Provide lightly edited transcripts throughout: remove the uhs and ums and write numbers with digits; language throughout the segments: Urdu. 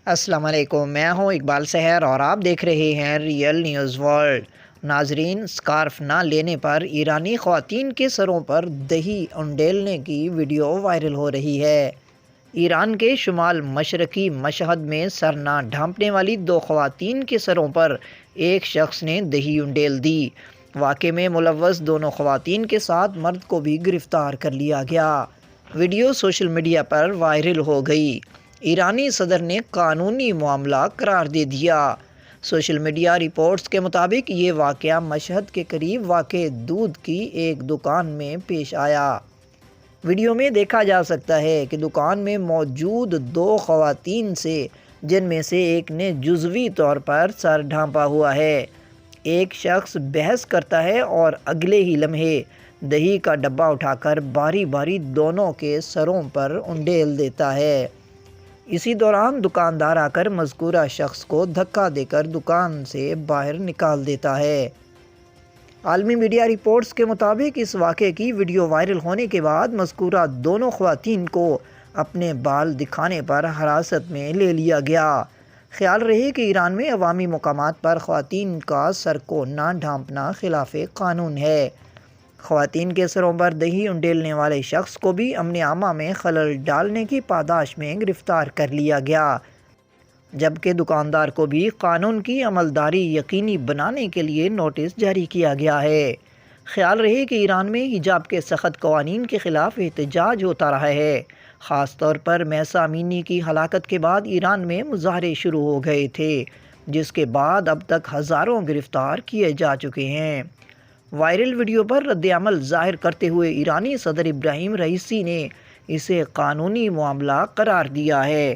السلام علیکم، میں ہوں اقبال سحر اور آپ دیکھ رہے ہیں ریئل نیوز ورلڈ۔ ناظرین، سکارف نہ لینے پر ایرانی خواتین کے سروں پر دہی انڈیلنے کی ویڈیو وائرل ہو رہی ہے۔ ایران کے شمال مشرقی مشہد میں سر نہ ڈھانپنے والی دو خواتین کے سروں پر ایک شخص نے دہی انڈیل دی۔ واقعے میں ملوث دونوں خواتین کے ساتھ مرد کو بھی گرفتار کر لیا گیا۔ ویڈیو سوشل میڈیا پر وائرل ہو گئی۔ ایرانی صدر نے قانونی معاملہ قرار دے دیا۔ سوشل میڈیا رپورٹس کے مطابق یہ واقعہ مشہد کے قریب واقع دودھ کی ایک دکان میں پیش آیا۔ ویڈیو میں دیکھا جا سکتا ہے کہ دکان میں موجود دو خواتین سے جن میں سے ایک نے جزوی طور پر سر ڈھانپا ہوا ہے۔ ایک شخص بحث کرتا ہے اور اگلے ہی لمحے دہی کا ڈبہ اٹھا کر باری باری دونوں کے سروں پر انڈیل دیتا ہے۔ اسی دوران دکاندار آ کر مذکورہ شخص کو دھکا دے کر دکان سے باہر نکال دیتا ہے۔ عالمی میڈیا رپورٹس کے مطابق اس واقعے کی ویڈیو وائرل ہونے کے بعد مذکورہ دونوں خواتین کو اپنے بال دکھانے پر حراست میں لے لیا گیا۔ خیال رہے کہ ایران میں عوامی مقامات پر خواتین کا سر کو نہ ڈھانپنا خلاف قانون ہے۔ خواتین کے سروں پر دہی انڈیلنے والے شخص کو بھی امن عامہ میں خلل ڈالنے کی پاداش میں گرفتار کر لیا گیا، جبکہ دکاندار کو بھی قانون کی عملداری یقینی بنانے کے لیے نوٹس جاری کیا گیا ہے۔ خیال رہے کہ ایران میں حجاب کے سخت قوانین کے خلاف احتجاج ہوتا رہا ہے۔ خاص طور پر مہسا امینی کی ہلاکت کے بعد ایران میں مظاہرے شروع ہو گئے تھے، جس کے بعد اب تک ہزاروں گرفتار کیے جا چکے ہیں۔ وائرل ویڈیو پر رد عمل ظاہر کرتے ہوئے ایرانی صدر ابراہیم رئیسی نے اسے قانونی معاملہ قرار دیا ہے۔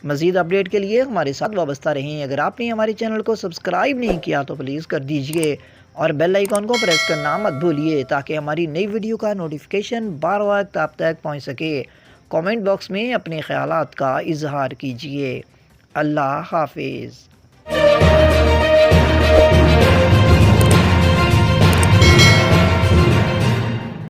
مزید اپڈیٹ کے لیے ہمارے ساتھ وابستہ رہیں۔ اگر آپ نے ہمارے چینل کو سبسکرائب نہیں کیا تو پلیز کر دیجئے اور بیل آئیکن کو پریس کرنا مت بھولیے تاکہ ہماری نئی ویڈیو کا نوٹیفیکیشن بار وقت آپ تک پہنچ سکے۔ کامنٹ باکس میں اپنے خیالات کا اظہار کیجئے۔ اللہ حافظ۔